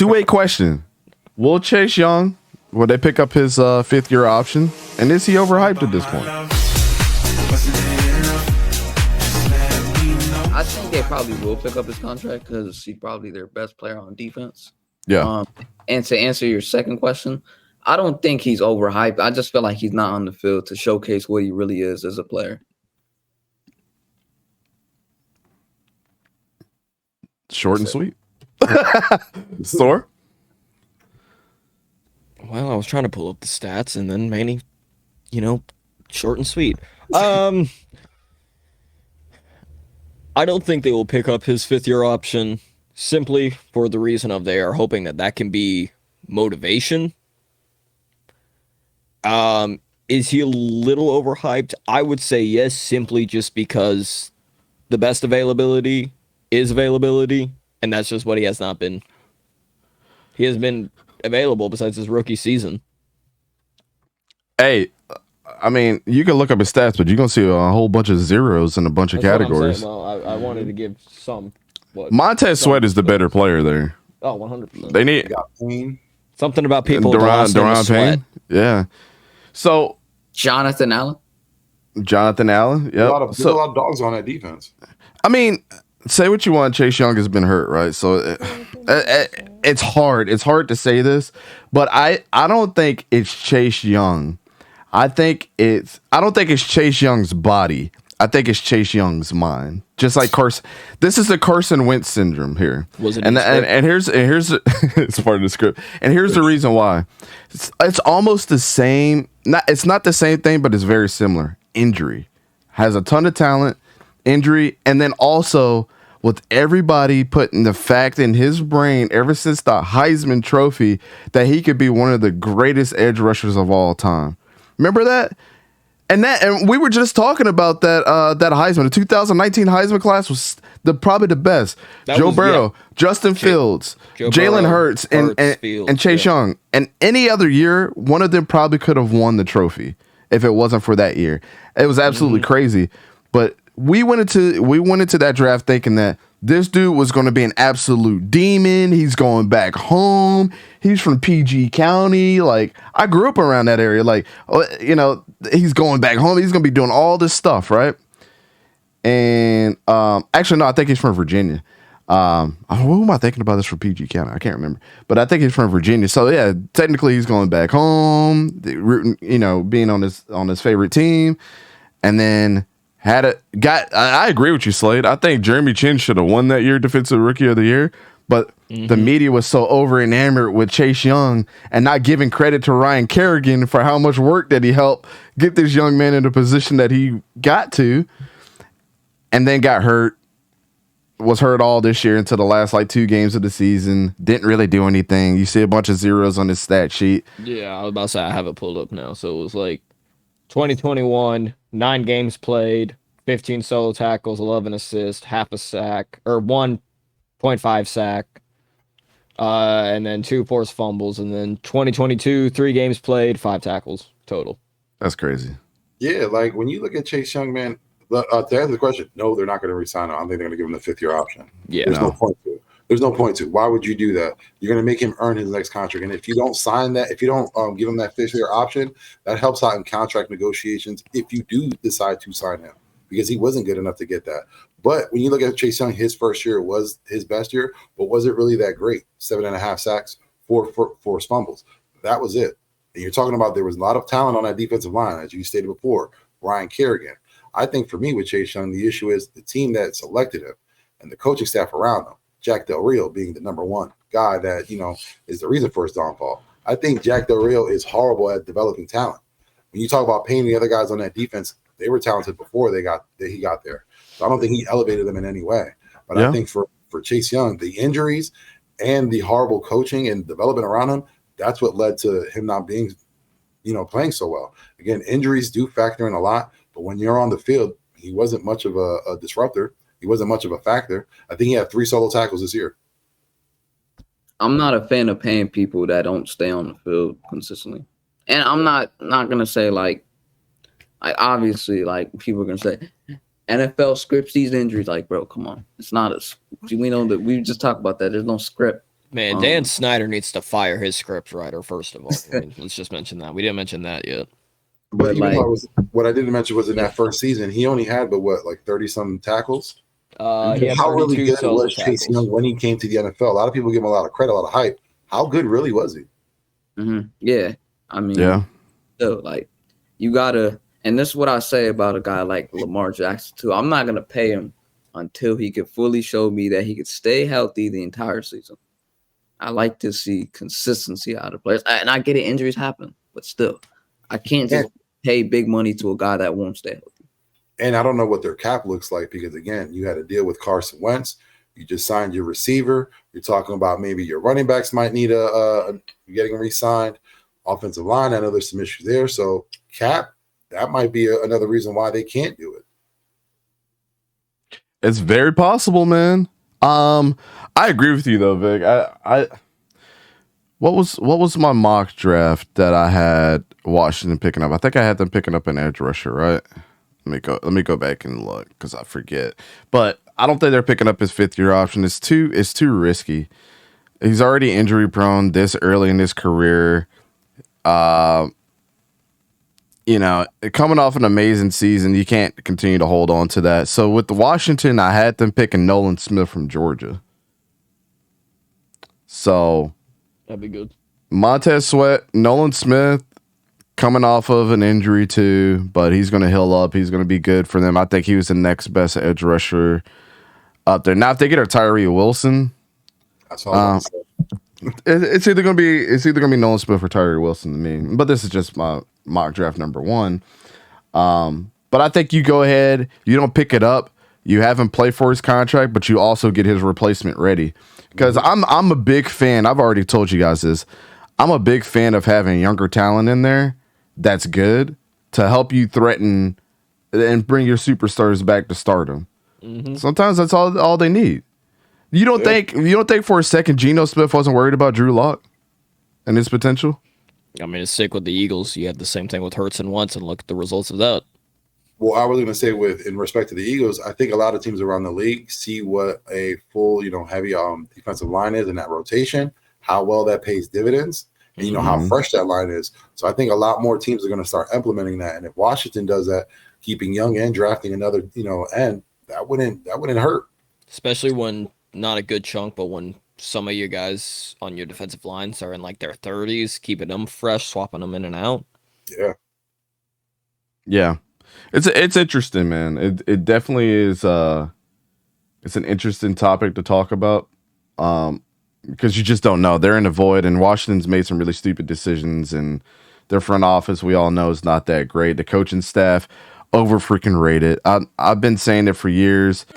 two-way question. Will Chase Young, will they pick up his fifth-year option? And is he overhyped at this point? I think they probably will pick up his contract because he's probably their best player on defense. Yeah. And to answer your second question, I don't think he's overhyped. I just feel like he's not on the field to showcase what he really is as a player. Short and sweet. Thor? Well, I was trying to pull up the stats, and then Manny, short and sweet. I don't think they will pick up his fifth-year option simply for the reason of they are hoping that can be motivation. Is he a little overhyped? I would say yes, simply just because the best availability is availability, and that's just what he has not been. He has been available besides his rookie season. Hey, I mean, you can look up his stats, but you're going to see a whole bunch of zeros in a bunch of categories. Well, I wanted to give some. Montez Sweat is the better player there. Oh, 100%. They need something about people. Daron Payne. Yeah. So Jonathan Allen. Yep. A lot of dogs on that defense. I mean, say what you want. Chase Young has been hurt, right? So it's hard. It's hard to say this, but I don't think it's Chase Young. I don't think it's Chase Young's body. I think it's Chase Young's mind. Just like Carson. This is the Carson Wentz syndrome here. And here's it's part of the script. And here's the reason why. It's almost the same. It's not the same thing, but it's very similar. Injury. Has a ton of talent. Injury. And then also with everybody putting the fact in his brain ever since the Heisman Trophy that he could be one of the greatest edge rushers of all time. Remember that? And we were just talking about that Heisman. The 2019 Heisman class was probably the best. Joe Burrow, Justin Fields, Jalen Hurts, and Chase Young. And any other year, one of them probably could have won the trophy if it wasn't for that year. It was absolutely crazy. But we went into that draft thinking that this dude was going to be an absolute demon. He's going back home. He's from PG County. Like, I grew up around that area. Like, he's going back home. He's going to be doing all this stuff, right? And actually, no, I think he's from Virginia. Who am I thinking about this from PG County? I can't remember. But I think he's from Virginia. So, yeah, technically he's going back home, rooting, being on his favorite team. And then I agree with you, Slade. I think Jeremy Chin should have won that year Defensive Rookie of the Year, but the media was so over enamored with Chase Young and not giving credit to Ryan Kerrigan for how much work that he helped get this young man in the position that he got to, and then got hurt. Was hurt all this year until the last 2 games of the season. Didn't really do anything. You see a bunch of zeros on his stat sheet. Yeah, I was about to say I have it pulled up now. So it was 2021, 9 games played, 15 solo tackles, 11 assists, half a sack, or 1.5 sack, and then 2 forced fumbles. And then 2022, 3 games played, 5 tackles total. That's crazy. Yeah, when you look at Chase Young, man, to answer the question, no, they're not going to re-sign him. I think they're going to give him the 5th-year option. Yeah, There's no point to it. There's no point to. Why would you do that? You're going to make him earn his next contract. And if you don't sign that, if you don't give him that 5th-year option, that helps out in contract negotiations if you do decide to sign him, because he wasn't good enough to get that. But when you look at Chase Young, his first year was his best year, but was it really that great? 7.5 sacks, 4 forced fumbles. That was it. And you're talking about there was a lot of talent on that defensive line, as you stated before, Ryan Kerrigan. I think for me with Chase Young, the issue is the team that selected him and the coaching staff around him. Jack Del Rio being the number one guy that, is the reason for his downfall. I think Jack Del Rio is horrible at developing talent. When you talk about paying the other guys on that defense, they were talented before he got there. So I don't think he elevated them in any way. But I think for Chase Young, the injuries and the horrible coaching and development around him, that's what led to him not being, playing so well. Again, injuries do factor in a lot, but when you're on the field, he wasn't much of a disruptor. He wasn't much of a factor. I think he had 3 solo tackles this year. I'm not a fan of paying people that don't stay on the field consistently. And I'm not going to say obviously people are going to say NFL scripts these injuries. Bro, come on. It's not we know that we just talked about that. There's no script. Man, Dan Snyder needs to fire his script writer, first of all. I mean, let's just mention that. We didn't mention that yet. But even like, though what I didn't mention was in that first season, he only had like 30-some tackles. He had How really 32 good solo was Chase tackles. Young when he came to the NFL? A lot of people give him a lot of credit, a lot of hype. How good really was he? Yeah, I mean, Yeah. still, like, you gotta, and this is what I say about a guy like Lamar Jackson too. I'm not gonna pay him until he could fully show me that he could stay healthy the entire season. I like to see consistency out of players, and I get it, injuries happen, but still, I can't just pay big money to a guy that won't stay healthy. And I don't know what their cap looks like because, again, you had to deal with Carson Wentz. You just signed your receiver. You're talking about maybe your running backs might need getting re-signed. Offensive line, I know there's some issues there. So cap, that might be another reason why they can't do it. It's very possible, man. I agree with you though, Vic. What was my mock draft that I had Washington picking up? I think I had them picking up an edge rusher, right? Let me go back and look because I forget. But I don't think they're picking up his 5th-year option. It's too risky. He's already injury prone this early in his career. You know, coming off an amazing season, you can't continue to hold on to that. So with the Washington, I had them picking Nolan Smith from Georgia. So That'd be good. Montez Sweat, Nolan Smith, coming off of an injury too, but he's going to heal up. He's going to be good for them. I think he was the next best edge rusher up there. Now, if they get a Tyree Wilson, That's all I'm saying. it's either going to be Nolan Smith or Tyree Wilson to me. But this is just my mock draft number 1. But I think you go ahead, you don't pick it up, you have him play for his contract, but you also get his replacement ready. Because I'm a big fan. I've already told you guys this. I'm a big fan of having younger talent in there that's good to help you threaten and bring your superstars back to stardom. Sometimes that's all they need. You don't think for a second Geno Smith wasn't worried about Drew Lock and his potential? I mean, it's sick with the Eagles. You had the same thing with Hurts and Wentz, and look at the results of that. Well, I was going to say, in respect to the Eagles, I think a lot of teams around the league see what a full, heavy defensive line is in that rotation, how well that pays dividends, and how fresh that line is. So I think a lot more teams are going to start implementing that. And if Washington does that, keeping Young and drafting another, end, that wouldn't hurt. Especially when not a good chunk, but when some of you guys on your defensive lines are in like their 30s, keeping them fresh, swapping them in and out. Yeah. Yeah. It's interesting, man. It definitely is it's an interesting topic to talk about. Because you just don't know. They're in the void, and Washington's made some really stupid decisions, and their front office, we all know, is not that great. The coaching staff, over freaking rated. I've been saying it for years.